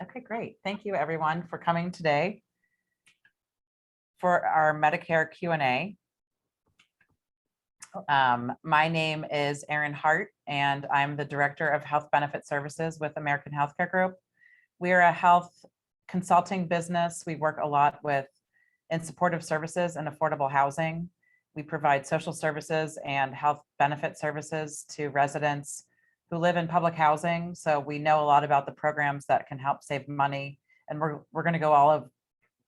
Okay, great. Thank you everyone for coming today for our Medicare Q&A. My name is Erin Hart, and I'm the Director of Health Benefit Services with American Healthcare Group. We're a health consulting business. We work a lot in supportive services and affordable housing. We provide social services and health benefit services to residents who live in public housing. So we know a lot about the programs that can help save money. And we're going to go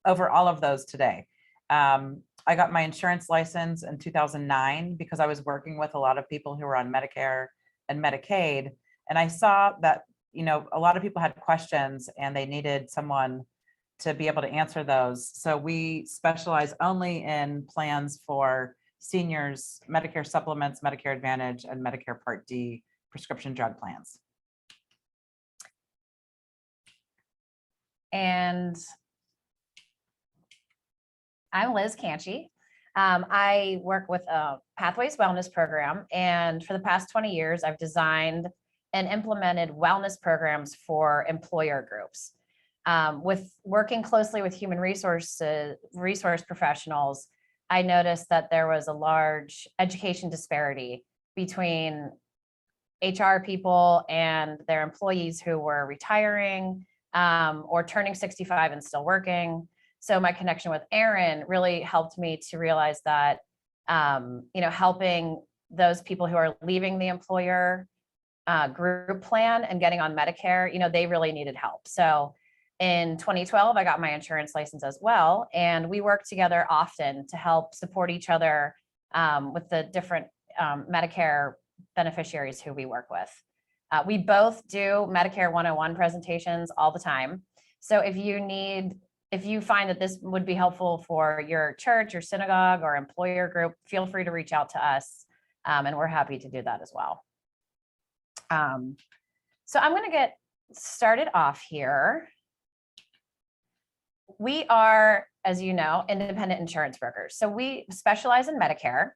over all of those today. I got my insurance license in 2009 because I was working with a lot of people who were on Medicare and Medicaid. And I saw that, a lot of people had questions and they needed someone to be able to answer those. So we specialize only in plans for seniors, Medicare supplements, Medicare Advantage, and Medicare Part D prescription drug plans. And I'm Liz Kanche. I work with a Pathways Wellness program, and for the past 20 years, I've designed and implemented wellness programs for employer groups. With working closely with human resource professionals, I noticed that there was a large education disparity between HR people and their employees who were retiring or turning 65 and still working. So my connection with Erin really helped me to realize that, helping those people who are leaving the employer group plan and getting on Medicare, they really needed help. So in 2012, I got my insurance license as well. And we work together often to help support each other with the different Medicare beneficiaries who we work with. We both do Medicare 101 presentations all the time. So if you find that this would be helpful for your church or synagogue or employer group, feel free to reach out to us. And we're happy to do that as well. So I'm going to get started off here. We are, as you know, independent insurance brokers. So we specialize in Medicare.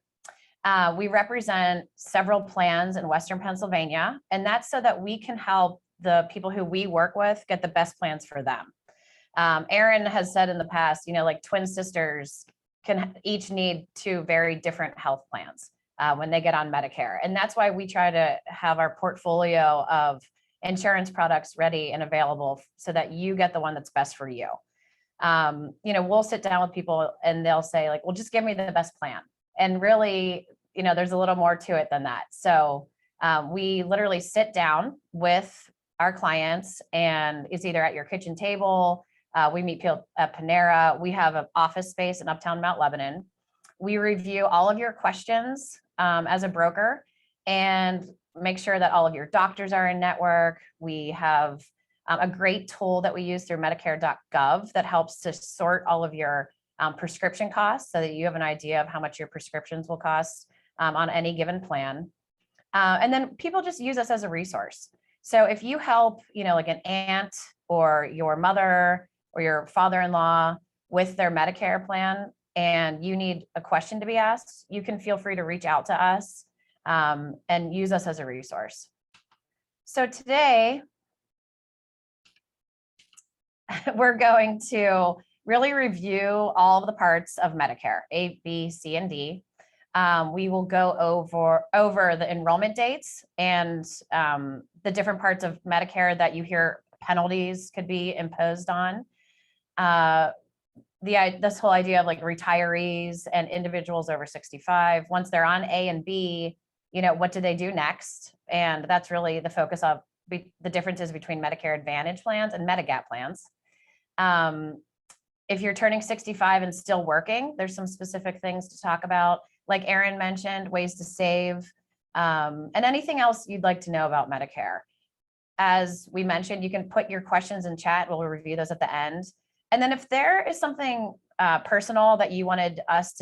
We represent several plans in Western Pennsylvania, and that's so that we can help the people who we work with get the best plans for them. Erin has said in the past, like twin sisters can each need two very different health plans when they get on Medicare. And that's why we try to have our portfolio of insurance products ready and available so that you get the one that's best for you. We'll sit down with people and they'll say like, well, just give me the best plan. And really, there's a little more to it than that. So we literally sit down with our clients, and it's either at your kitchen table. We meet people at Panera. We have an office space in Uptown Mount Lebanon. We review all of your questions as a broker and make sure that all of your doctors are in network. We have a great tool that we use through Medicare.gov that helps to sort all of your prescription costs so that you have an idea of how much your prescriptions will cost on any given plan. And then people just use us as a resource. So if you help, like an aunt or your mother or your father-in-law with their Medicare plan and you need a question to be asked, you can feel free to reach out to us and use us as a resource. So today, we're going to really review all of the parts of Medicare, A, B, C, and D. We will go over the enrollment dates and the different parts of Medicare that you hear penalties could be imposed on. This whole idea of like retirees and individuals over 65, once they're on A and B, what do they do next? And that's really the focus of the differences between Medicare Advantage plans and Medigap plans. If you're turning 65 and still working, there's some specific things to talk about, like Erin mentioned, ways to save, and anything else you'd like to know about Medicare. As we mentioned, you can put your questions in chat. We'll review those at the end. And then if there is something personal that you wanted us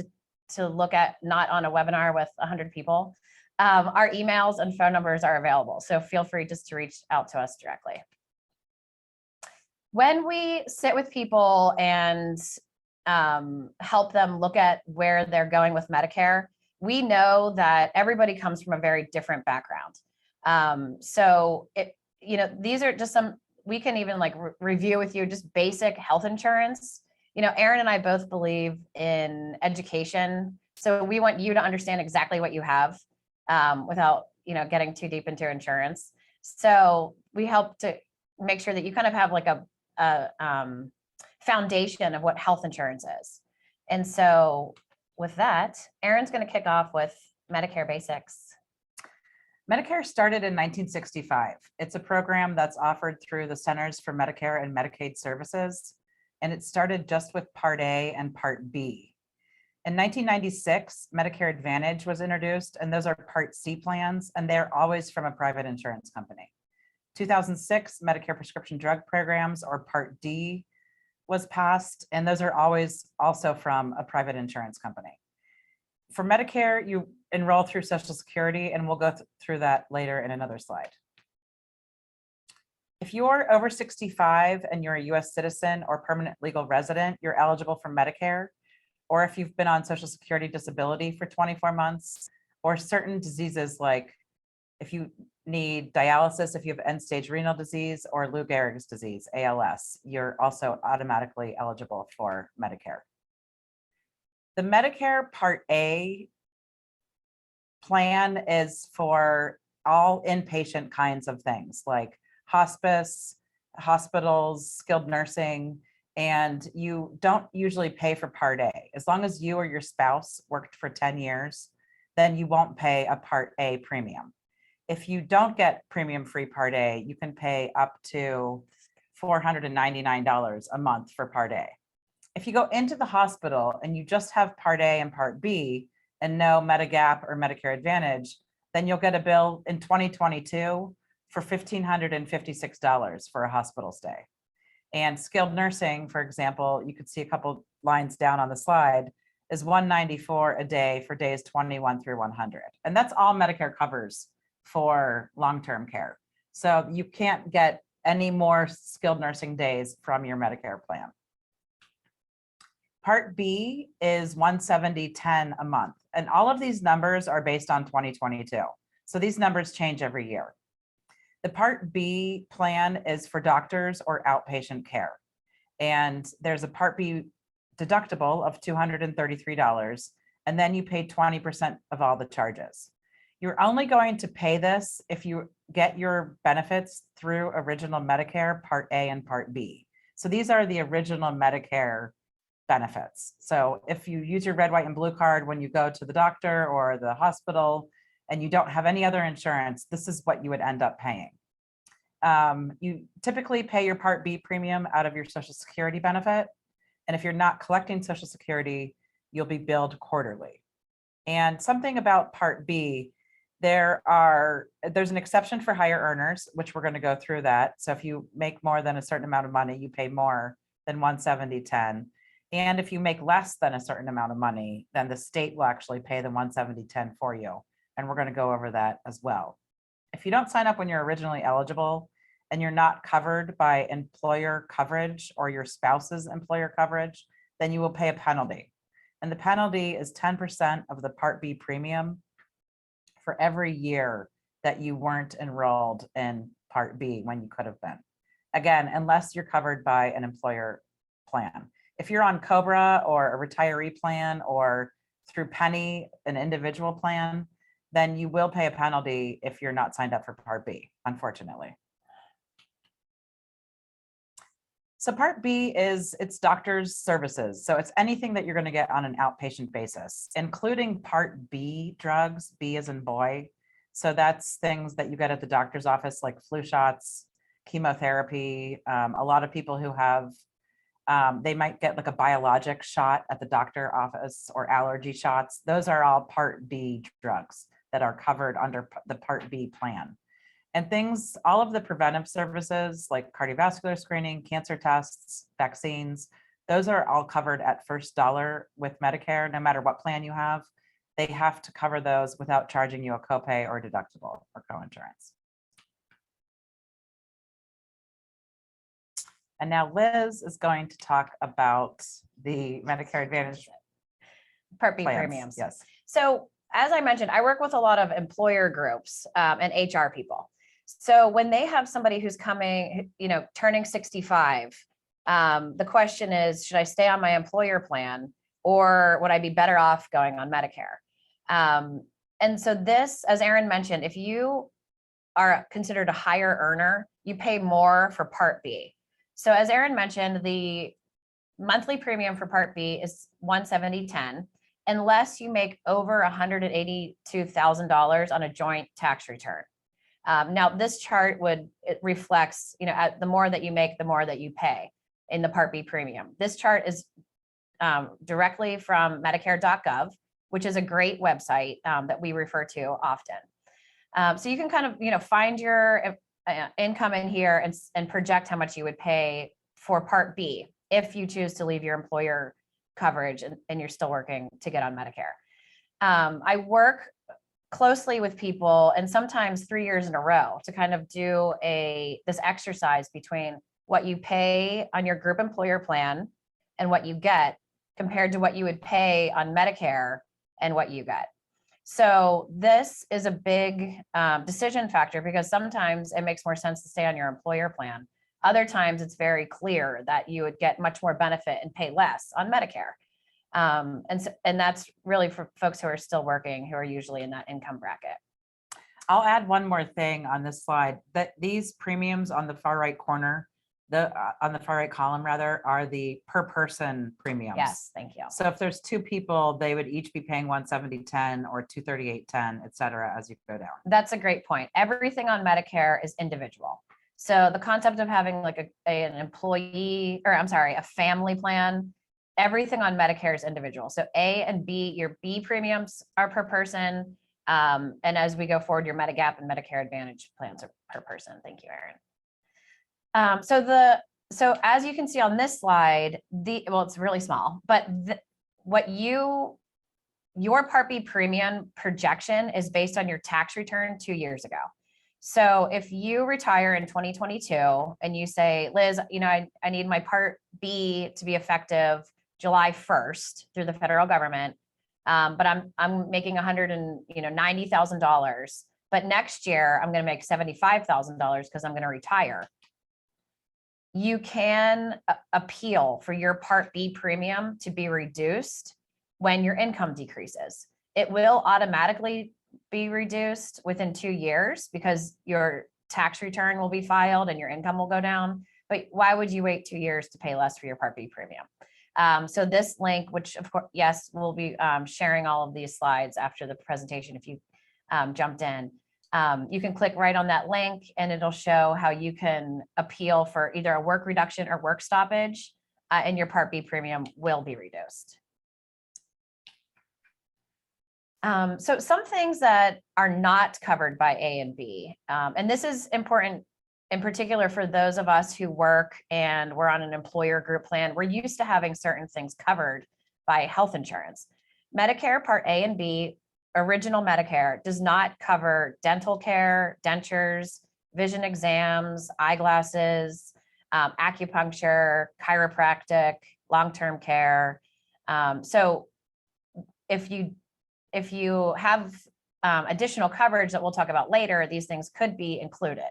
to look at, not on a webinar with 100 people, our emails and phone numbers are available. So feel free just to reach out to us directly. When we sit with people and help them look at where they're going with Medicare, we know that everybody comes from a very different background. So these are just some we can even like review with you just basic health insurance. You know, Erin and I both believe in education. So we want you to understand exactly what you have without, you know, getting too deep into insurance. So we help to make sure that you kind of have like a foundation of what health insurance is. And so with that, Erin's going to kick off with Medicare basics. Medicare started in 1965. It's a program that's offered through the Centers for Medicare and Medicaid Services, and it started just with Part A and Part B. In 1996, Medicare Advantage was introduced, and those are Part C plans, and they're always from a private insurance company. 2006, Medicare prescription drug programs, or Part D, was passed, and those are always also from a private insurance company. For Medicare, you enroll through Social Security, and we'll go through that later in another slide. If you're over 65 and you're a US citizen or permanent legal resident, you're eligible for Medicare, or if you've been on Social Security disability for 24 months, or certain diseases like if you need dialysis, if you have end-stage renal disease, or Lou Gehrig's disease, ALS, you're also automatically eligible for Medicare. The Medicare Part A plan is for all inpatient kinds of things like hospice, hospitals, skilled nursing, and you don't usually pay for Part A. As long as you or your spouse worked for 10 years, then you won't pay a Part A premium. If you don't get premium-free Part A, you can pay up to $499 a month for Part A. If you go into the hospital and you just have Part A and Part B and no Medigap or Medicare Advantage, then you'll get a bill in 2022 for $1,556 for a hospital stay. And skilled nursing, for example, you could see a couple lines down on the slide, is $194 a day for days 21 through 100. And that's all Medicare covers for long-term care. So you can't get any more skilled nursing days from your Medicare plan. Part B is $170.10 a month. And all of these numbers are based on 2022. So these numbers change every year. The Part B plan is for doctors or outpatient care. And there's a Part B deductible of $233. And then you pay 20% of all the charges. You're only going to pay this if you get your benefits through original Medicare Part A and Part B. So these are the original Medicare benefits. So if you use your red, white, and blue card when you go to the doctor or the hospital and you don't have any other insurance, this is what you would end up paying. You typically pay your Part B premium out of your Social Security benefit. And if you're not collecting Social Security, you'll be billed quarterly. And something about Part B, there's an exception for higher earners, which we're going to go through that. So if you make more than a certain amount of money, you pay more than $170.10. And if you make less than a certain amount of money, then the state will actually pay the $170.10 for you. And we're going to go over that as well. If you don't sign up when you're originally eligible and you're not covered by employer coverage or your spouse's employer coverage, then you will pay a penalty. And the penalty is 10% of the Part B premium for every year that you weren't enrolled in Part B when you could have been. Again, unless you're covered by an employer plan. If you're on COBRA or a retiree plan or through Penny, an individual plan, then you will pay a penalty if you're not signed up for Part B, unfortunately. So Part B it's doctor's services. So it's anything that you're going to get on an outpatient basis, including Part B drugs, B as in boy. So that's things that you get at the doctor's office, like flu shots, chemotherapy. A lot of people who have, they might get like a biologic shot at the doctor office or allergy shots. Those are all Part B drugs that are covered under the Part B plan. And things, all of the preventive services like cardiovascular screening, cancer tests, vaccines, those are all covered at first dollar with Medicare, no matter what plan you have. They have to cover those without charging you a copay or deductible or coinsurance. And now Liz is going to talk about the Medicare Advantage Part B plans. premiums. Yes. So as I mentioned, I work with a lot of employer groups and HR people. So when they have somebody who's coming, turning 65, the question is, should I stay on my employer plan or would I be better off going on Medicare? And so this, as Erin mentioned, if you are considered a higher earner, you pay more for Part B. So as Erin mentioned, the monthly premium for Part B is $170.10, unless you make over $182,000 on a joint tax return. Now, this chart it reflects, the more that you make, the more that you pay in the Part B premium. This chart is directly from Medicare.gov, which is a great website that we refer to often. So you can kind of, find your income in here and project how much you would pay for Part B if you choose to leave your employer coverage and you're still working to get on Medicare. I work closely with people, and sometimes 3 years in a row, to kind of do this exercise between what you pay on your group employer plan and what you get compared to what you would pay on Medicare and what you get. So this is a big decision factor, because sometimes it makes more sense to stay on your employer plan. Other times it's very clear that you would get much more benefit and pay less on Medicare. And that's really for folks who are still working, who are usually in that income bracket. I'll add one more thing on this slide, that these premiums on the far right corner, on the far right column rather, are the per person premiums. Yes, thank you. So if there's two people, they would each be paying $170.10 or $238.10, et cetera, as you go down. That's a great point. Everything on Medicare is individual. So the concept of having like an employee, or I'm sorry, a family plan, everything on Medicare is individual. So A and B, your B premiums are per person. And as we go forward, your Medigap and Medicare Advantage plans are per person. Thank you, Erin. So as you can see on this slide, it's really small, but your Part B premium projection is based on your tax return 2 years ago. So if you retire in 2022 and you say, Liz, I need my Part B to be effective July 1st through the federal government, but I'm making $190,000, but next year I'm going to make $75,000 because I'm going to retire. You can appeal for your Part B premium to be reduced when your income decreases. It will automatically be reduced within 2 years because your tax return will be filed and your income will go down. But why would you wait 2 years to pay less for your Part B premium? So this link, which of course, yes, we'll be sharing all of these slides after the presentation if you jumped in. You can click right on that link and it'll show how you can appeal for either a work reduction or work stoppage, and your Part B premium will be reduced. So some things that are not covered by A and B, and this is important in particular for those of us who work and we're on an employer group plan. We're used to having certain things covered by health insurance. Medicare Part A and B, original Medicare, does not cover dental care, dentures, vision exams, eyeglasses, acupuncture, chiropractic, long-term care. So if you have additional coverage that we'll talk about later, these things could be included.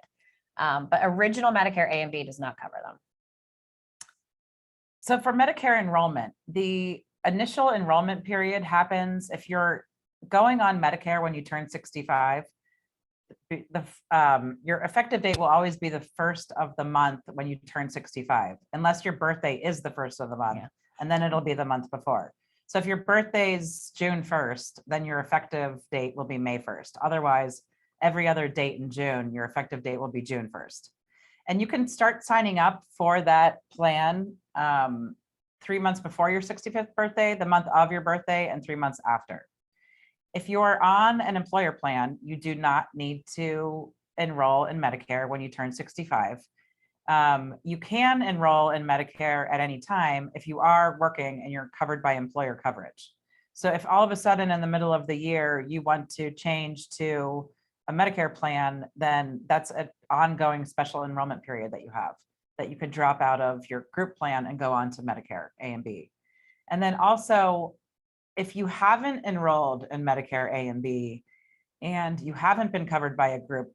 But original Medicare A and B does not cover them. So for Medicare enrollment, the initial enrollment period happens if you're going on Medicare when you turn 65. Your effective date will always be the first of the month when you turn 65, unless your birthday is the first of the month, and then it'll be the month before. So if your birthday is June 1st, then your effective date will be May 1st. Otherwise, every other date in June, your effective date will be June 1st. And you can start signing up for that plan 3 months before your 65th birthday, the month of your birthday, and 3 months after. If you're on an employer plan, you do not need to enroll in Medicare when you turn 65. You can enroll in Medicare at any time if you are working and you're covered by employer coverage. So if all of a sudden in the middle of the year, you want to change to a Medicare plan, then that's an ongoing special enrollment period that you have, that you could drop out of your group plan and go on to Medicare A and B. And then also, if you haven't enrolled in Medicare A and B, and you haven't been covered by a group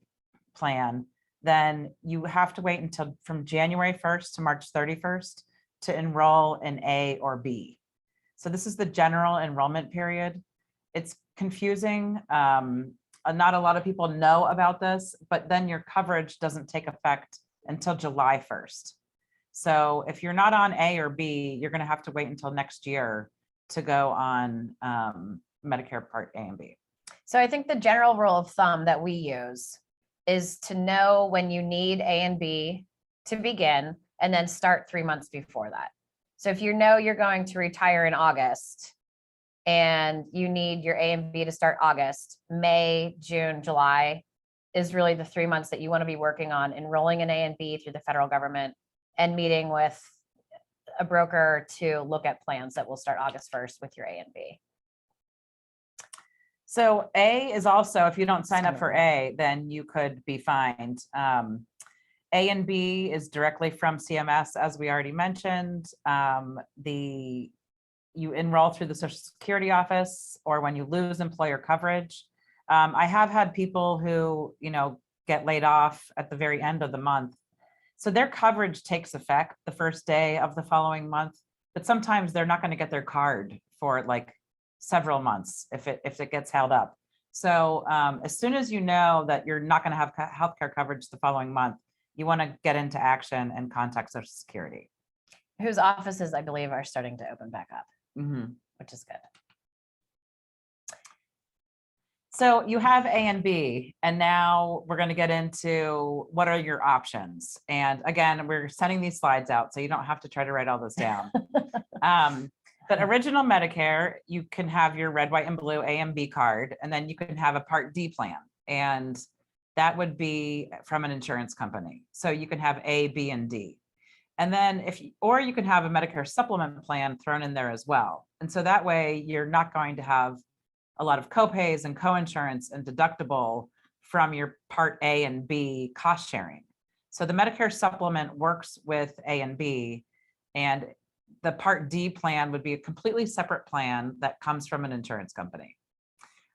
plan, then you have to wait until from January 1st to March 31st to enroll in A or B. So this is the general enrollment period. It's confusing. Not a lot of people know about this, but then your coverage doesn't take effect until July 1st. So if you're not on A or B, you're going to have to wait until next year to go on Medicare Part A and B. So I think the general rule of thumb that we use is to know when you need A and B to begin and then start 3 months before that. So if you know you're going to retire in August and you need your A and B to start August, May, June, July is really the 3 months that you want to be working on enrolling in A and B through the federal government and meeting with a broker to look at plans that will start August 1st with your A and B. So A is also, if you don't sign up for A, then you could be fined. A and B is directly from CMS, as we already mentioned. You enroll through the Social Security office or when you lose employer coverage. I have had people who, get laid off at the very end of the month. So their coverage takes effect the first day of the following month, but sometimes they're not going to get their card for like several months if it gets held up. So as soon as you know that you're not going to have healthcare coverage the following month, you want to get into action and contact Social Security. Whose offices, I believe, are starting to open back up, which is good. So you have A and B, and now we're going to get into what are your options. And again, we're sending these slides out, so you don't have to try to write all this down. But original Medicare, you can have your red, white, and blue A and B card, and then you can have a Part D plan. And that would be from an insurance company. So you can have A, B, and D. And then or you can have a Medicare supplement plan thrown in there as well. And so that way you're not going to have a lot of copays and coinsurance and deductible from your Part A and B cost sharing. So the Medicare supplement works with A and B, and the Part D plan would be a completely separate plan that comes from an insurance company.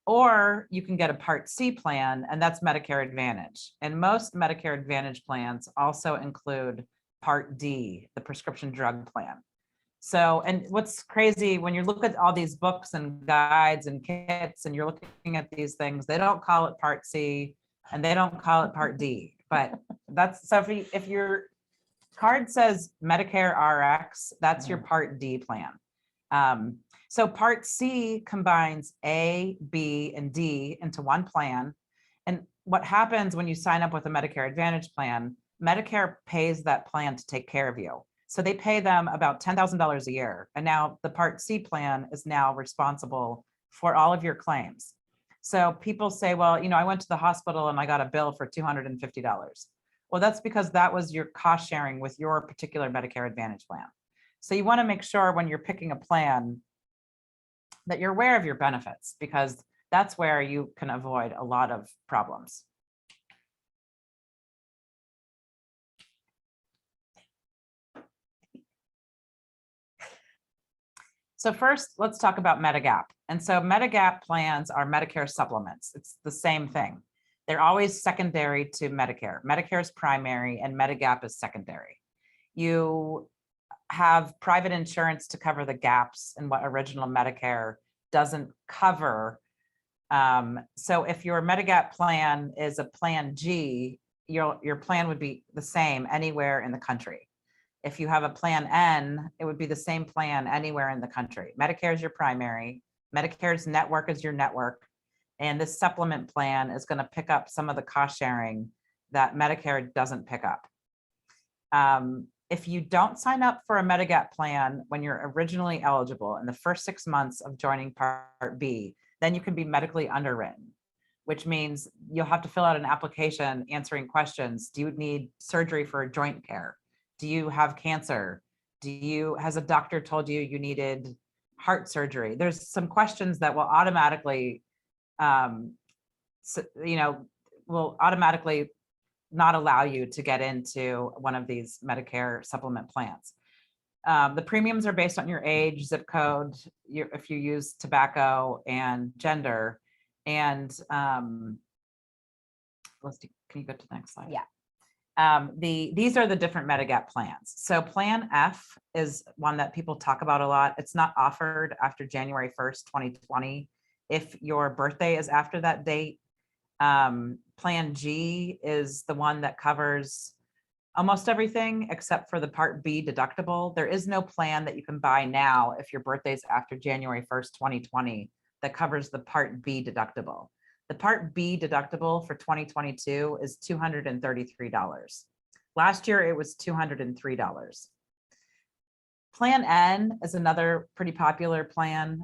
Or you can get a Part C plan, and that's Medicare Advantage. And most Medicare Advantage plans also include Part D, the prescription drug plan. So, and what's crazy, when you look at all these books and guides and kits and you're looking at these things, they don't call it Part C and they don't call it Part D. But that's, so if your card says Medicare RX, that's your Part D plan. So Part C combines A, B, and D into one plan. And what happens when you sign up with a Medicare Advantage plan, Medicare pays that plan to take care of you. So they pay them about $10,000 a year. And now the Part C plan is now responsible for all of your claims. So people say, well, I went to the hospital and I got a bill for $250. Well, that's because that was your cost sharing with your particular Medicare Advantage plan. So you want to make sure when you're picking a plan that you're aware of your benefits, because that's where you can avoid a lot of problems. So first, let's talk about Medigap. And so Medigap plans are Medicare supplements. It's the same thing. They're always secondary to Medicare. Medicare is primary and Medigap is secondary. You have private insurance to cover the gaps in what original Medicare doesn't cover. So if your Medigap plan is a Plan G, your plan would be the same anywhere in the country. If you have a Plan N, it would be the same plan anywhere in the country. Medicare is your primary. Medicare's network is your network. And this supplement plan is going to pick up some of the cost sharing that Medicare doesn't pick up. If you don't sign up for a Medigap plan when you're originally eligible in the first 6 months of joining Part B, then you can be medically underwritten, which means you'll have to fill out an application answering questions. Do you need surgery for joint care? Do you have cancer? Has a doctor told you you needed heart surgery? There's some questions that will automatically, will automatically not allow you to get into one of these Medicare supplement plans. The premiums are based on your age, zip code, if you use tobacco, and gender. And let's see, Can you go to the next slide? Yeah. These are the different Medigap plans. So Plan F is one that people talk about a lot. It's not offered after January 1st, 2020. If your birthday is after that date, Plan G is the one that covers almost everything except for the Part B deductible. There is no plan that you can buy now if your birthday's after January 1st, 2020 that covers the Part B deductible. The Part B deductible for 2022 is $233. Last year it was $203. Plan N is another pretty popular plan.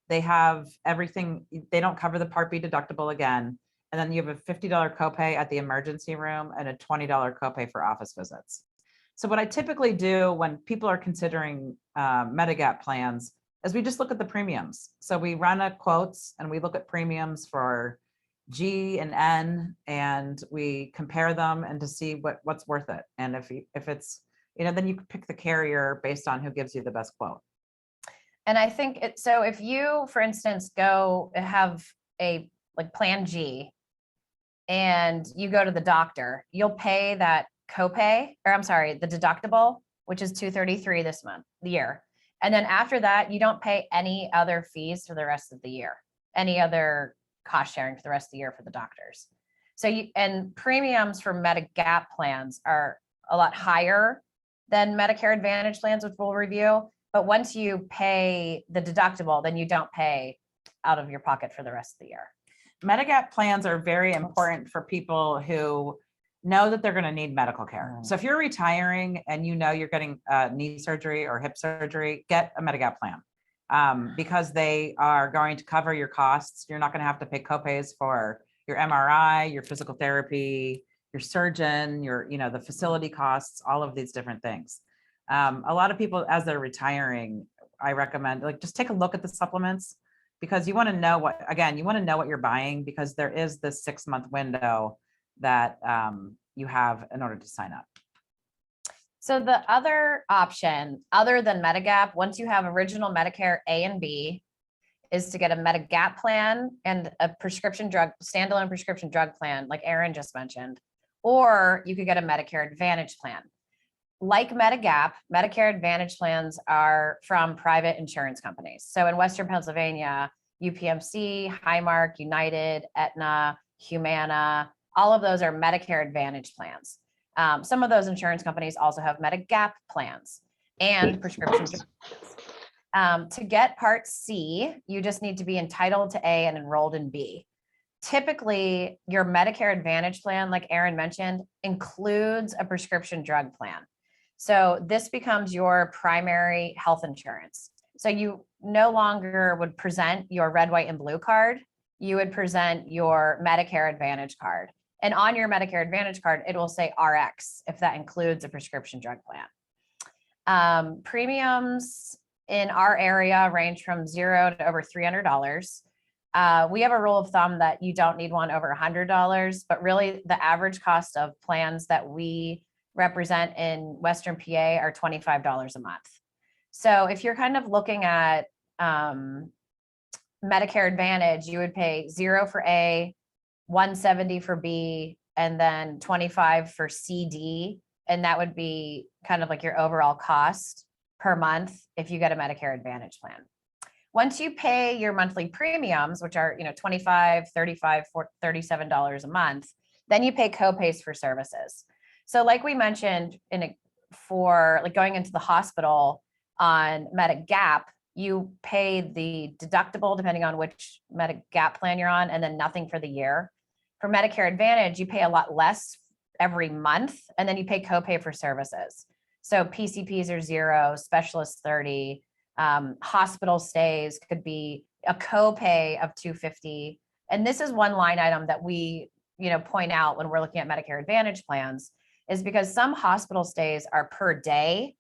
They have everything, they don't cover the Part B deductible again. And then you have a $50 copay at the emergency room and a $20 copay for office visits. So what I typically do when people are considering Medigap plans is we just look at the premiums. So we run a quotes and we look at premiums for G and N and we compare them and to see what's worth it. And if it's, then you pick the carrier based on who gives you the best quote. And I think so if you, for instance, go have a Plan G and you go to the doctor, you'll pay that copay, or I'm sorry, the deductible, which is $233 this year. And then after that, you don't pay any other fees for the rest of the year, any other cost sharing for the rest of the year for the doctors. So and premiums for Medigap plans are a lot higher than Medicare Advantage plans, which we'll review. But once you pay the deductible, then you don't pay out of your pocket for the rest of the year. Medigap plans are very important for people who know that they're going to need medical care. So if you're retiring and you know you're getting knee surgery or hip surgery, get a Medigap plan because they are going to cover your costs. You're not going to have to pay copays for your MRI, your physical therapy, your surgeon, the facility costs, all of these different things. A lot of people, as they're retiring, I recommend just take a look at the supplements because you want to know what you're buying because there is this 6-month window that you have in order to sign up. So the other option, other than Medigap, once you have original Medicare A and B, is to get a Medigap plan and a standalone prescription drug plan, like Erin just mentioned, or you could get a Medicare Advantage plan. Like Medigap, Medicare Advantage plans are from private insurance companies. So in Western Pennsylvania, UPMC, Highmark, United, Aetna, Humana, all of those are Medicare Advantage plans. Some of those insurance companies also have Medigap plans and prescription drugs. To get Part C, you just need to be entitled to A and enrolled in B. Typically, your Medicare Advantage plan, like Erin mentioned, includes a prescription drug plan. So this becomes your primary health insurance. So you no longer would present your red, white, and blue card. You would present your Medicare Advantage card. And on your Medicare Advantage card, it will say RX if that includes a prescription drug plan. Premiums in our area range from $0 to over $300. We have a rule of thumb that you don't need one over $100, but really the average cost of plans that we represent in Western PA are $25 a month. So if you're kind of looking at Medicare Advantage, you would pay $0 for A, $170 for B, and then $25 for CD. And that would be kind of like your overall cost per month if you get a Medicare Advantage plan. Once you pay your monthly premiums, which are $25, $35, $37 a month, then you pay copays for services. So like we mentioned, for going into the hospital on Medigap, you pay the deductible depending on which Medigap plan you're on, and then nothing for the year. For Medicare Advantage, you pay a lot less every month, and then you pay copay for services. So PCPs are $0, specialists $30, hospital stays could be a copay of $250. And this is one line item that we point out when we're looking at Medicare Advantage plans, is because some hospital stays are per day.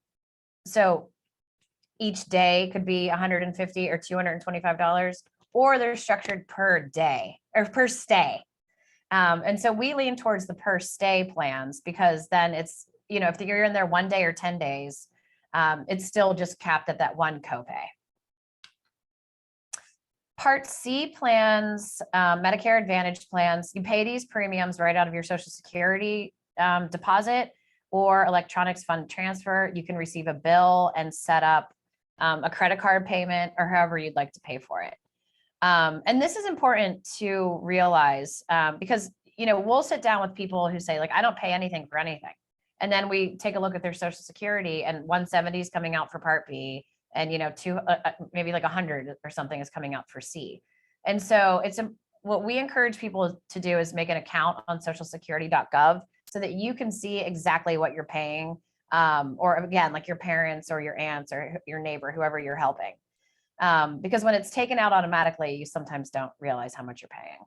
So each day could be $150 or $225, or they're structured per day or per stay. And so we lean towards the per stay plans because then it's, if you're in there 1 day or 10 days, it's still just capped at that one copay. Part C plans, Medicare Advantage plans, you pay these premiums right out of your Social Security deposit or electronics fund transfer. You can receive a bill and set up a credit card payment or however you'd like to pay for it. And this is important to realize because, we'll sit down with people who say, like, I don't pay anything for anything. And then we take a look at their Social Security and 170 is coming out for Part B, and maybe like 100 or something is coming out for C. And so what we encourage people to do is make an account on socialsecurity.gov so that you can see exactly what you're paying, or again, like your parents or your aunts or your neighbor, whoever you're helping. Because when it's taken out automatically, you sometimes don't realize how much you're paying.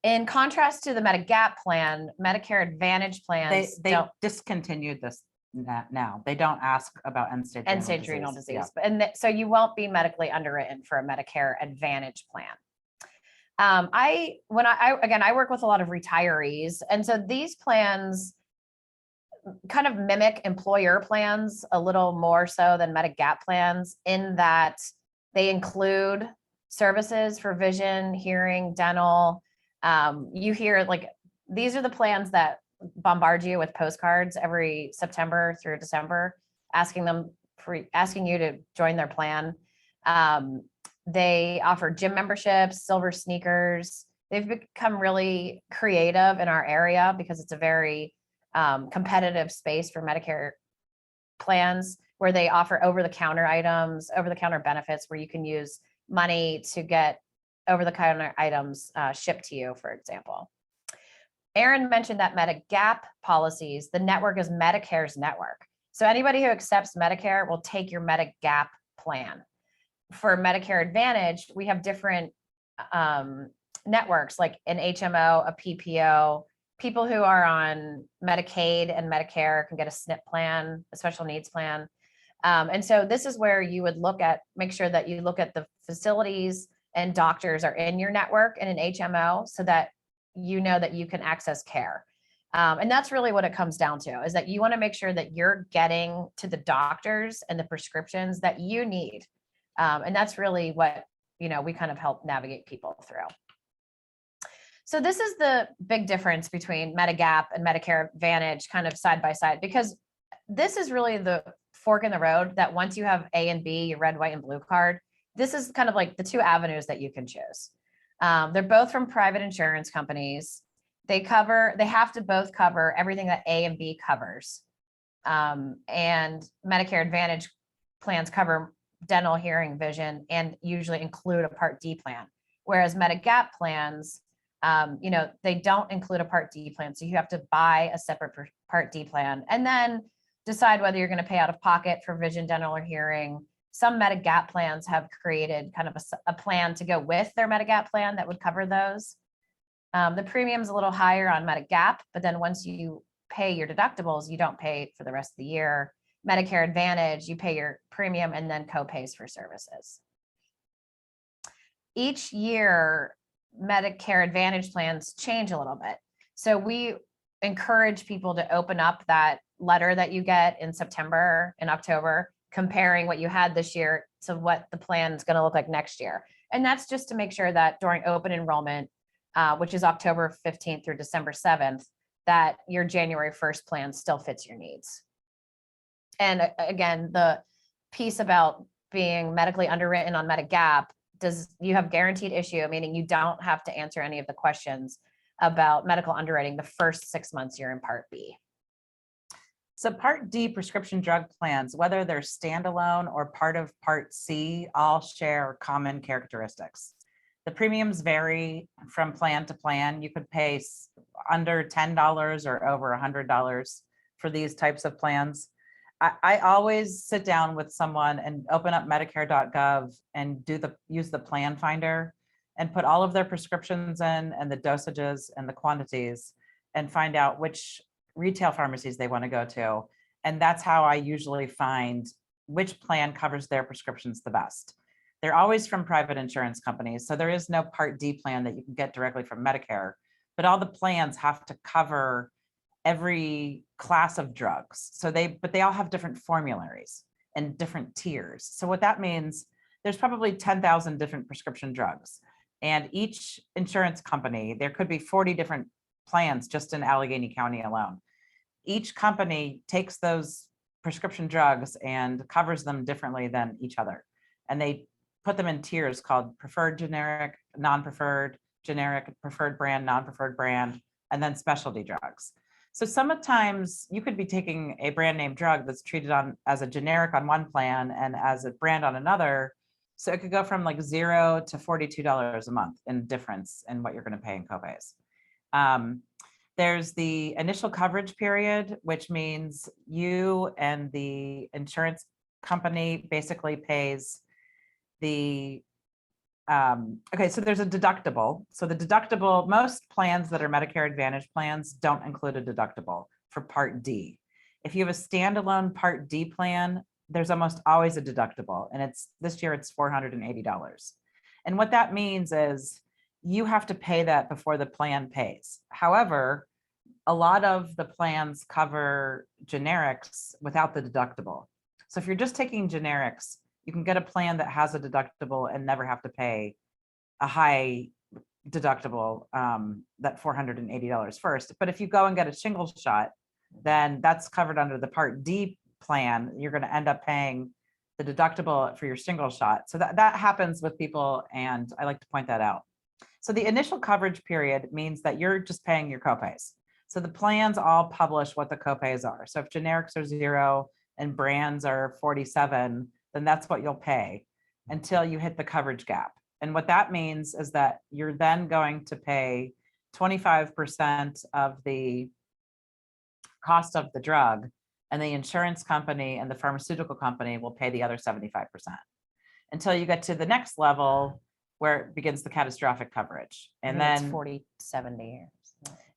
In contrast to the Medigap plan, Medicare Advantage plans They discontinued this now. They don't ask about end-stage renal disease. Yeah. So you won't be medically underwritten for a Medicare Advantage plan. I work with a lot of retirees, and so these plans kind of mimic employer plans a little more so than Medigap plans, in that they include services for vision, hearing, dental. You hear, like, these are the plans that bombard you with postcards every September through December, asking you to join their plan. They offer gym memberships, silver sneakers. They've become really creative in our area because it's a very competitive space for Medicare plans, where they offer over-the-counter items, over-the-counter benefits, where you can use money to get over-the-counter items shipped to you, for example. Erin mentioned that Medigap policies, the network is Medicare's network. So anybody who accepts Medicare will take your Medigap plan. For Medicare Advantage, we have different networks, like an HMO, a PPO. People who are on Medicaid and Medicare can get a SNP plan, a special needs plan. And so this is where you would make sure that you look at the facilities and doctors are in your network in an HMO, so that you know that you can access care. And that's really what it comes down to, is that you want to make sure that you're getting to the doctors and the prescriptions that you need. And that's really what, we kind of help navigate people through. So this is the big difference between Medigap and Medicare Advantage, kind of side by side, because this is really the fork in the road, that once you have A and B, your red, white, and blue card, this is kind of like the two avenues that you can choose. They're both from private insurance companies. They have to both cover everything that A and B covers. And Medicare Advantage plans cover dental, hearing, vision, and usually include a Part D plan. Whereas Medigap plans, they don't include a Part D plan. So you have to buy a separate Part D plan and then decide whether you're going to pay out of pocket for vision, dental, or hearing. Some Medigap plans have created kind of a plan to go with their Medigap plan that would cover those. The premium's a little higher on Medigap, but then once you pay your deductibles, you don't pay for the rest of the year. Medicare Advantage, you pay your premium and then co-pays for services. Each year, Medicare Advantage plans change a little bit. So we encourage people to open up that letter that you get in September and October, comparing what you had this year to what the plan is going to look like next year. And that's just to make sure that during open enrollment, which is October 15th through December 7th, that your January 1st plan still fits your needs. And again, the piece about being medically underwritten on Medigap, you have guaranteed issue, meaning you don't have to answer any of the questions about medical underwriting the first 6 months you're in Part B. So Part D prescription drug plans, whether they're standalone or part of Part C, all share common characteristics. The premiums vary from plan to plan. You could pay under $10 or over $100 for these types of plans. I always sit down with someone and open up Medicare.gov and use the plan finder and put all of their prescriptions in and the dosages and the quantities and find out which retail pharmacies they want to go to. And that's how I usually find which plan covers their prescriptions the best. They're always from private insurance companies. So there is no Part D plan that you can get directly from Medicare, but all the plans have to cover every class of drugs. But they all have different formularies and different tiers. So what that means, there's probably 10,000 different prescription drugs. And each insurance company, there could be 40 different plans just in Allegheny County alone. Each company takes those prescription drugs and covers them differently than each other. And they put them in tiers called preferred generic, non-preferred, generic, preferred brand, non-preferred brand, and then specialty drugs. So sometimes you could be taking a brand name drug that's treated on as a generic on one plan and as a brand on another. So it could go from like $0 to $42 a month in difference in what you're going to pay in copays. There's the initial coverage period, which means you and the insurance company basically pays the okay, so there's a deductible. So the deductible, most plans that are Medicare Advantage plans don't include a deductible for Part D. If you have a standalone Part D plan, there's almost always a deductible, and this year it's $480. And what that means is you have to pay that before the plan pays. However, a lot of the plans cover generics without the deductible. So if you're just taking generics, you can get a plan that has a deductible and never have to pay a high deductible, that $480 first. But if you go and get a shingle shot, then that's covered under the Part D plan. You're going to end up paying the deductible for your shingle shot. So that happens with people, and I like to point that out. So the initial coverage period means that you're just paying your copays. So the plans all publish what the copays are. So if generics are $0 and brands are $47, then that's what you'll pay until you hit the coverage gap. And what that means is that you're then going to pay 25% of the cost of the drug, and the insurance company and the pharmaceutical company will pay the other 75% until you get to the next level where it begins the catastrophic coverage. And then it's 40/70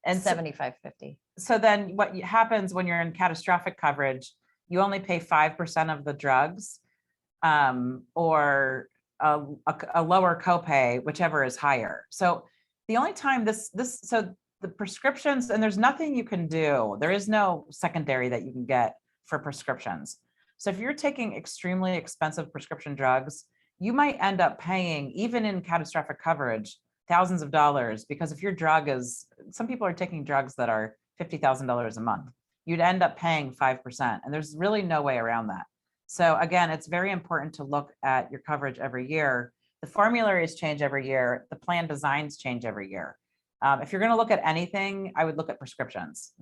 and 75/50. So then what happens when you're in catastrophic coverage, you only pay 5% of the drugs, or a lower copay, whichever is higher. So the only time so the prescriptions, and there's nothing you can do. There is no secondary that you can get for prescriptions. So if you're taking extremely expensive prescription drugs, you might end up paying, even in catastrophic coverage, thousands of dollars, because if your drug is, some people are taking drugs that are $50,000 a month, you'd end up paying 5%. And there's really no way around that. So again, it's very important to look at your coverage every year. The formularies change every year. The plan designs change every year. If you're going to look at anything, I would look at prescriptions,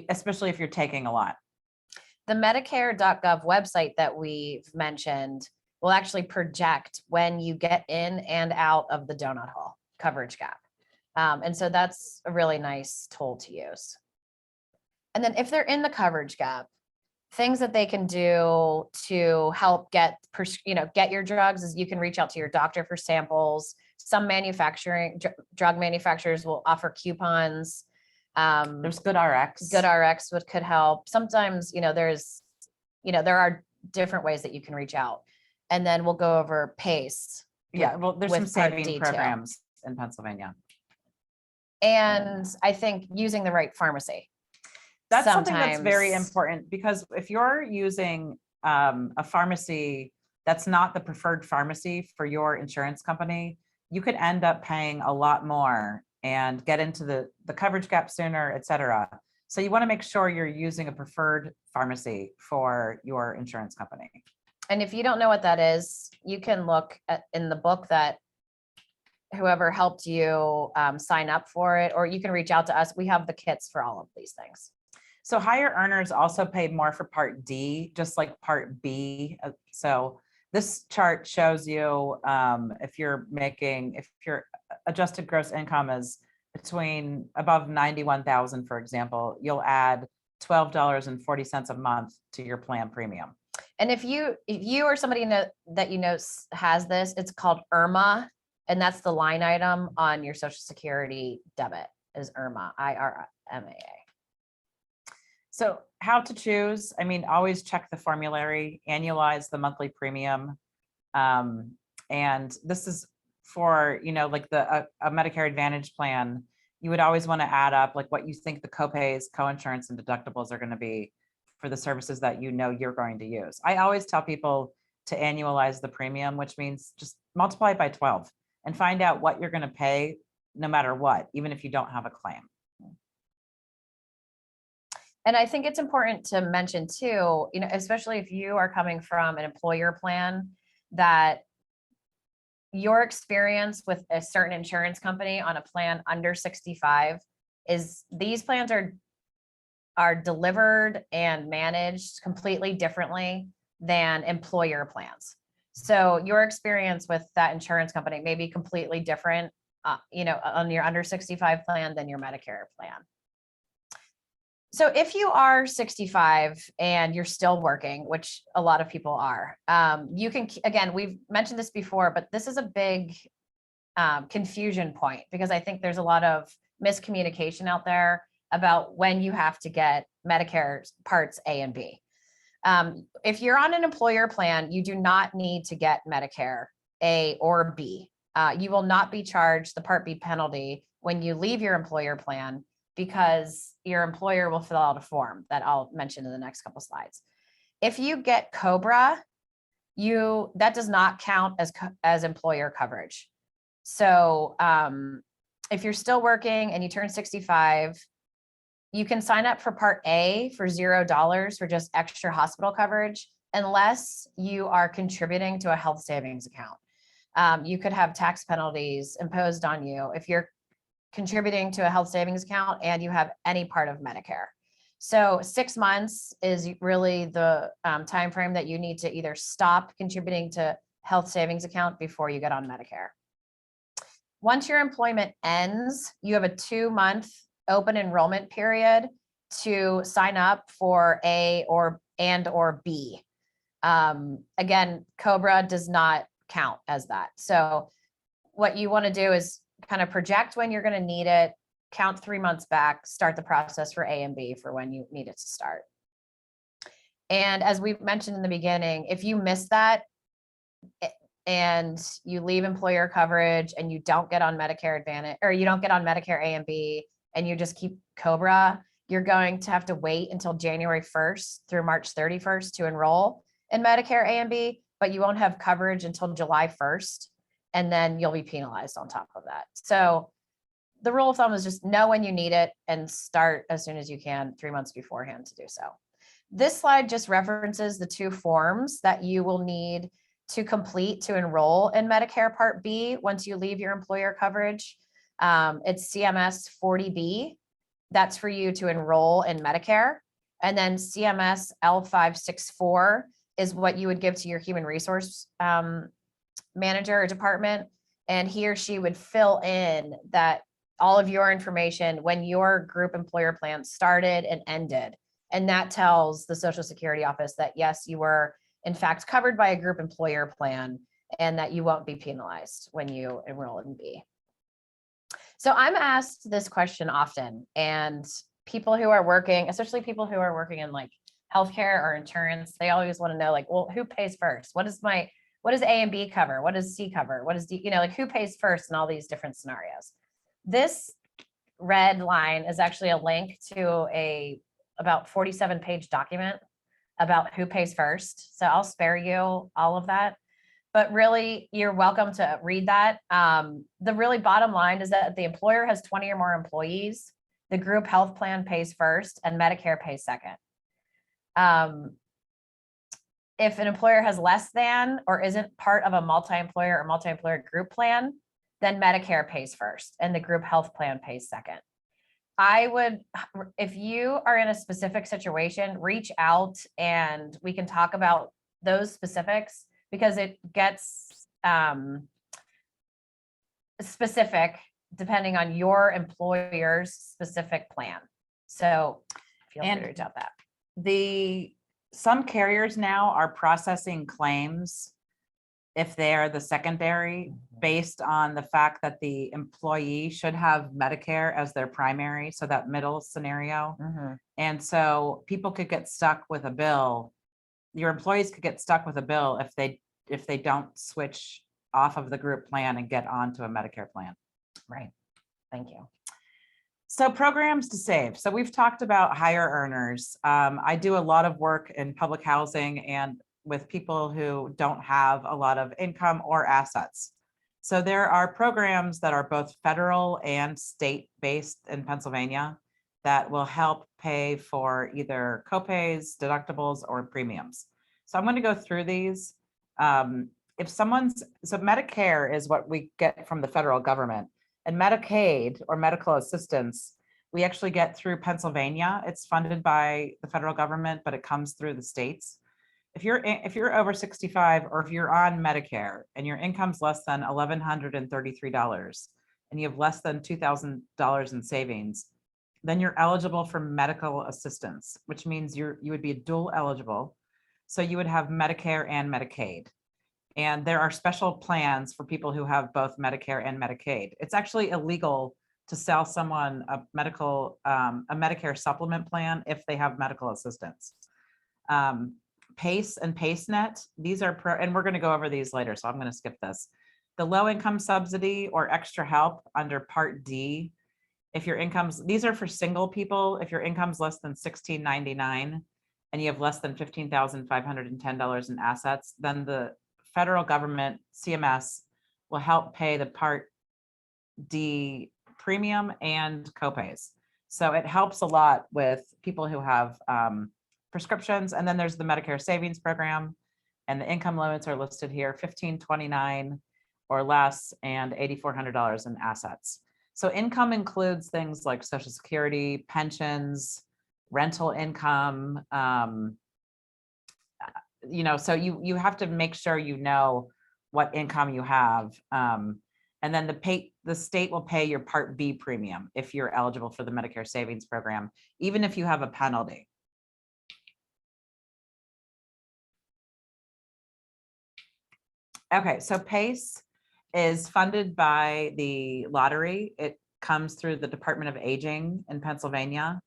especially if you're taking a lot. The Medicare.gov website that we've mentioned will actually project when you get in and out of the donut hole coverage gap. And so that's a really nice tool to use. And then if they're in the coverage gap, things that they can do to help get your drugs is you can reach out to your doctor for samples. Some drug manufacturers will offer coupons. There's GoodRx. GoodRx could help. Sometimes, there are different ways that you can reach out. And then we'll go over PACE. Yeah, well, there's some with Part saving D too. programs in Pennsylvania. And I think using the right pharmacy. That's something that's very important, because if you're using a pharmacy that's not the preferred pharmacy for your insurance company, you could end up paying a lot more and get into the coverage gap sooner, et cetera. So you want to make sure you're using a preferred pharmacy for your insurance company. And if you don't know what that is, you can look in the book that whoever helped you sign up for it, or you can reach out to us. We have the kits for all of these things. So higher earners also pay more for Part D, just like Part B. So this chart shows you if your adjusted gross income is above 91,000, for example, you'll add $12.40 a month to your plan premium. And if you or somebody that has this, it's called IRMA, and that's the line item on your Social Security debit is IRMA, IRMA. So how to choose? I mean, always check the formulary, annualize the monthly premium. And this is for, like a Medicare Advantage plan, you would always want to add up like what you think the copays, coinsurance, and deductibles are going to be for the services that you're going to use. I always tell people, to annualize the premium, which means just multiply it by 12 and find out what you're going to pay no matter what, even if you don't have a claim. And I think it's important to mention too, especially if you are coming from an employer plan, that your experience with a certain insurance company on a plan under 65 is these plans are delivered and managed completely differently than employer plans. So your experience with that insurance company may be completely different, on your under 65 plan than your Medicare plan. So if you are 65 and you're still working, which a lot of people are, you can, again, we've mentioned this before, but this is a big confusion point, because I think there's a lot of miscommunication out there about when you have to get Medicare Parts A and B. If you're on an employer plan, you do not need to get Medicare A or B. You will not be charged the Part B penalty when you leave your employer plan, because your employer will fill out a form that I'll mention in the next couple slides. If you get COBRA, that does not count as employer coverage. So if you're still working and you turn 65, you can sign up for Part A for $0 for just extra hospital coverage, unless you are contributing to a health savings account. You could have tax penalties imposed on you if you're contributing to a health savings account and you have any part of Medicare. So 6 months is really the time frame that you need to either stop contributing to health savings account before you get on Medicare. Once your employment ends, you have a 2-month open enrollment period to sign up for A or B. Again, COBRA does not count as that. So what you want to do is kind of project when you're going to need it, count 3 months back, start the process for A and B for when you need it to start. And as we mentioned in the beginning, if you miss that and you leave employer coverage and you don't get on Medicare Advantage, or you don't get on Medicare A and B, and you just keep COBRA, you're going to have to wait until January 1st through March 31st to enroll in Medicare A and B, but you won't have coverage until July 1st. And then you'll be penalized on top of that. So the rule of thumb is just know when you need it and start as soon as you can, 3 months beforehand to do so. This slide just references the 2 forms that you will need to complete to enroll in Medicare Part B once you leave your employer coverage. It's CMS 40B. That's for you to enroll in Medicare. And then CMS L564 is what you would give to your human resource manager or department, and he or she would fill in that all of your information when your group employer plan started and ended. And that tells the Social Security office that yes, you were in fact covered by a group employer plan and that you won't be penalized when you enroll in B. So I'm asked this question often, and people who are working, especially people who are working in like healthcare or insurance, they always want to know, like, well, who pays first? What does A and B cover? What does C cover? What does D, like who pays first in all these different scenarios? This red line is actually a link to about 47-page document about who pays first. So I'll spare you all of that, but really you're welcome to read that. The really bottom line is that the employer has 20 or more employees, the group health plan pays first and Medicare pays second. If an employer has less than or isn't part of a multi-employer or multi-employer group plan, then Medicare pays first and the group health plan pays second. If you are in a specific situation, reach out and we can talk about those specifics, because it gets specific depending on your employer's specific plan. So feel free to reach out that. Some carriers now are processing claims if they are the secondary, based on the fact that the employee should have Medicare as their primary, so that middle scenario. And so people could get stuck with a bill. Your employees could get stuck with a bill if they don't switch off of the group plan and get onto a Medicare plan. Right. Thank you. So programs to save. So we've talked about higher earners. I do a lot of work in public housing, and with people who don't have a lot of income or assets. So there are programs that are both federal and state-based in Pennsylvania that will help pay for either copays, deductibles, or premiums. So I'm going to go through these. So Medicare is what we get from the federal government, and Medicaid or medical assistance, we actually get through Pennsylvania. It's funded by the federal government, but it comes through the states. If you're over 65 or if you're on Medicare and your income's less than $1,133 and you have less than $2,000 in savings, then you're eligible for medical assistance, which means you would be dual eligible. So you would have Medicare and Medicaid. And there are special plans for people who have both Medicare and Medicaid. It's actually illegal to sell someone a Medicare supplement plan if they have medical assistance. PACE and PACEnet, these are and we're going to go over these later, so I'm going to skip this. The low income subsidy or extra help under Part D, if your income's, these are for single people, if your income's less than $1,699 and you have less than $15,510 in assets, then the federal government, CMS, will help pay the Part D premium and copays. So it helps a lot with people who have prescriptions. And then there's the Medicare Savings Program, and the income limits are listed here, $1,529 or less and $8,400 in assets. So income includes things like Social Security, pensions, rental income, so you have to make sure you know what income you have. And then the state will pay your Part B premium if you're eligible for the Medicare Savings Program, even if you have a penalty. Okay, so PACE is funded by the lottery. It comes through the Department of Aging in Pennsylvania.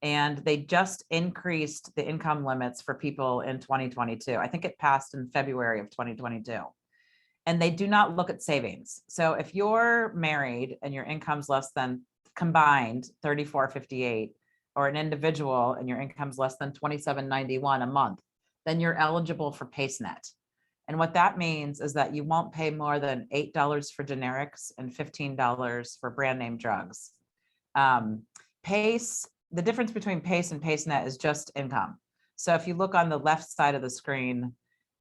And they just increased the income limits for people in 2022. I think it passed in February of 2022. And they do not look at savings. So if you're married and your income's less than combined $34.58, or an individual and your income's less than $27.91 a month, then you're eligible for PACEnet. And what that means is that you won't pay more than $8 for generics and $15 for brand name drugs. PACE, the difference between PACE and PACEnet is just income. So if you look on the left side of the screen,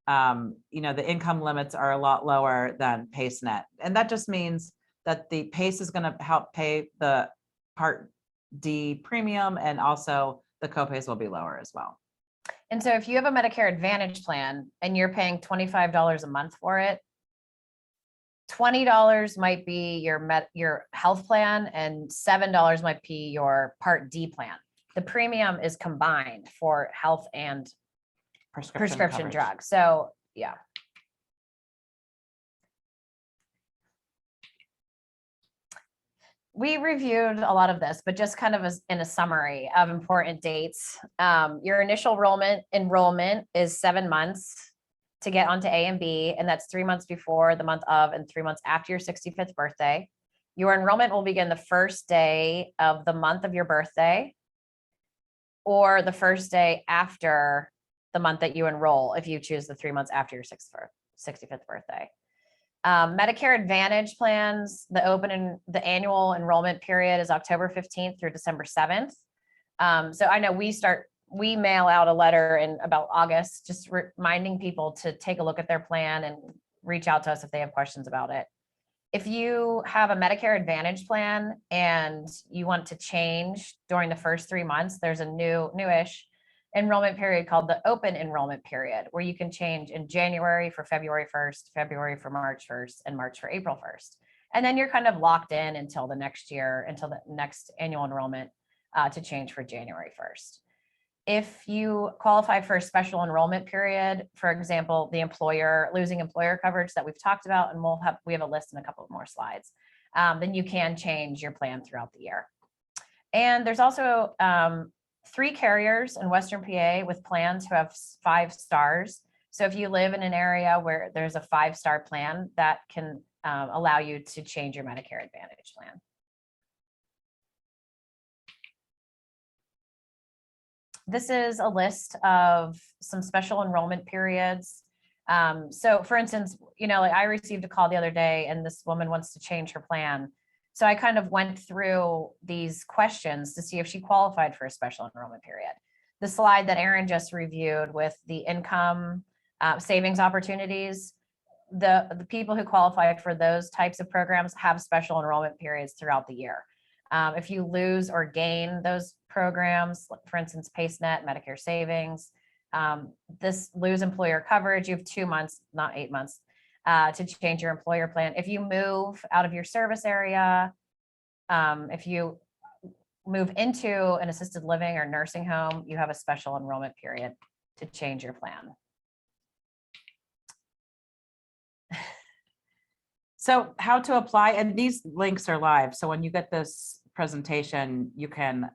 the income limits are a lot lower than PACEnet. And that just means that the PACE is going to help pay the Part D premium, and also the copays will be lower as well. And so if you have a Medicare Advantage plan and you're paying $25 a month for it, $20 might be your health plan and $7 might be your Part D plan. The premium is combined for health and prescription drugs. So yeah. We reviewed a lot of this, but just kind of in a summary of important dates. Your initial enrollment is 7 months to get onto A and B, and that's 3 months before, the month of, and 3 months after your 65th birthday. Your enrollment will begin the first day of the month of your birthday, or the first day after the month that you enroll, if you choose the 3 months after your 65th birthday. Medicare Advantage plans, the annual enrollment period is October 15th through December 7th. So I know we mail out a letter in about August, just reminding people to take a look at their plan and reach out to us if they have questions about it. If you have a Medicare Advantage plan and you want to change during the first 3 months, there's a newish enrollment period called the open enrollment period, where you can change in January for February 1st, February for March 1st, and March for April 1st. And then you're kind of locked in until the next year, until the next annual enrollment to change for January 1st. If you qualify for a special enrollment period, for example, losing employer coverage that we've talked about, and we have a list in a couple of more slides, then you can change your plan throughout the year. And there's also 3 carriers in Western PA with plans who have 5 stars. So if you live in an area where there's a 5-star plan, that can allow you to change your Medicare Advantage plan. This is a list of some special enrollment periods. So for instance, like I received a call the other day and this woman wants to change her plan. So I kind of went through these questions to see if she qualified for a special enrollment period. The slide that Erin just reviewed with the income savings opportunities, the people who qualified for those types of programs have special enrollment periods throughout the year. If you lose or gain those programs, for instance, PaceNet, Medicare Savings, this lose employer coverage, you have 2 months, not 8 months, to change your employer plan. If you move out of your service area, if you move into an assisted living or nursing home, you have a special enrollment period to change your plan. So how to apply, and these links are live. So when you get this presentation, you can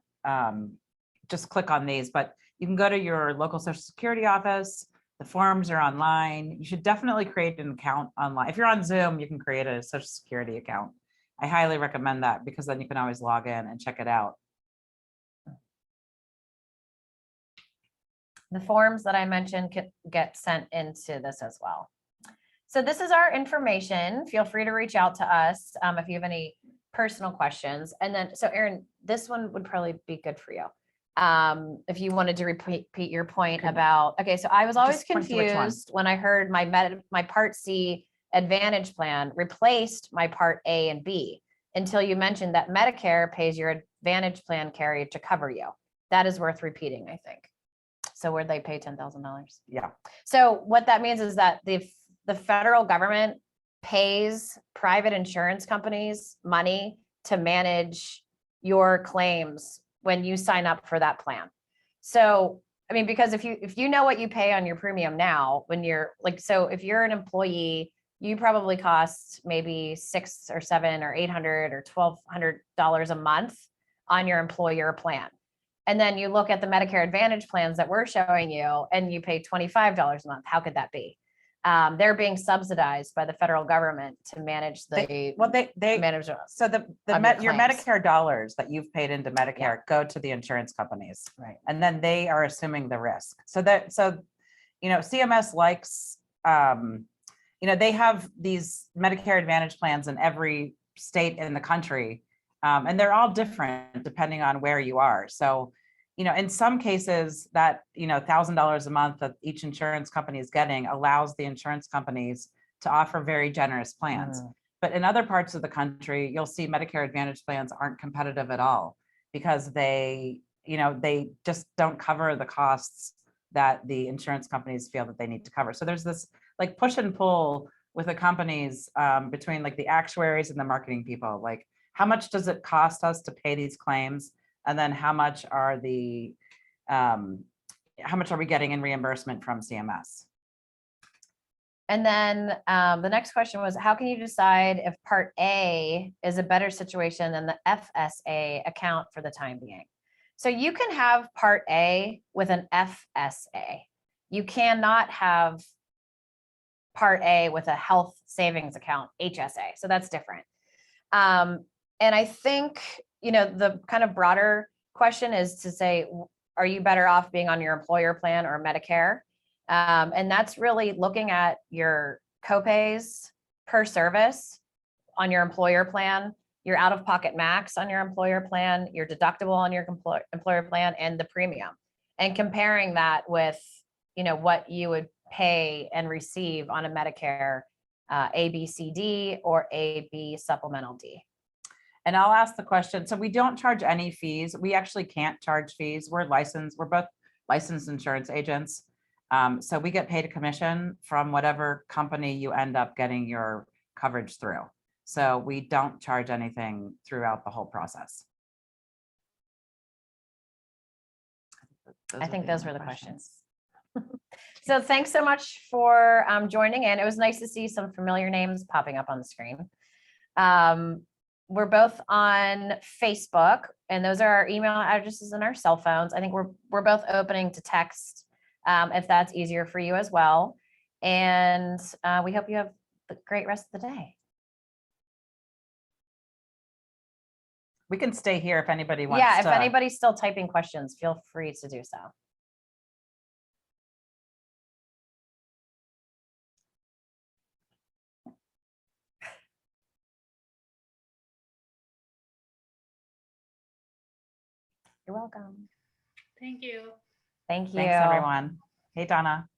just click on these, but you can go to your local Social Security office. The forms are online. You should definitely create an account online. If you're on Zoom, you can create a Social Security account. I highly recommend that because then you can always log in and check it out. The forms that I mentioned can get sent into this as well. So this is our information. Feel free to reach out to us if you have any personal questions. And then, so Erin, this one would probably be good for you. If you wanted to repeat your point about, okay, so I was always confused when I heard my Part C Advantage plan replaced my Part A and B until you mentioned that Medicare pays your Advantage plan carrier to cover you. That is worth repeating, I think. So where they pay $10,000. Yeah. So what that means is that the federal government pays private insurance companies money to manage your claims when you sign up for that plan. So, I mean, because if you know what you pay on your premium now, when you're like, so if you're an employee, you probably cost maybe $600 or $700 or $800 or $1,200 a month on your employer plan. And then you look at the Medicare Advantage plans that we're showing you and you pay $25 a month. How could that be? They're being subsidized by the federal government to manage they manage. So your claims. Medicare dollars that you've paid into Medicare go to the insurance companies, Right. and then they are assuming the risk. So CMS likes, they have these Medicare Advantage plans in every state in the country, and they're all different depending on where you are. So, in some cases that, $1,000 a month that each insurance company is getting allows the insurance companies to offer very generous plans. But in other parts of the country, you'll see Medicare Advantage plans aren't competitive at all because they just don't cover the costs that the insurance companies feel that they need to cover. So there's this like push and pull with the companies between like the actuaries and the marketing people. Like, how much does it cost us to pay these claims? And then how much are we getting in reimbursement from CMS? And then the next question was, how can you decide if Part A is a better situation than the FSA account for the time being? So you can have Part A with an FSA. You cannot have Part A with a health savings account, HSA. So that's different. And I think, the kind of broader question is to say, are you better off being on your employer plan or Medicare? And that's really looking at your copays per service on your employer plan, your out-of-pocket max on your employer plan, your deductible on your employer plan, and the premium, and comparing that with, what you would pay and receive on a Medicare ABCD or AB supplemental D. And I'll ask the question. So we don't charge any fees. We actually can't charge fees. We're both licensed insurance agents. So we get paid a commission from whatever company you end up getting your coverage through. So we don't charge anything throughout the whole process. I think those were the questions. So thanks so much for joining in. It was nice to see some familiar names popping up on the screen. We're both on Facebook, and those are our email addresses and our cell phones. I think we're both opening to text if that's easier for you as well. And we hope you have a great rest of the day. We can stay here if anybody wants. Yeah, if anybody's still typing questions, feel free to do so. You're welcome. Thank you. Thank you. Thanks, everyone. Hey, Donna.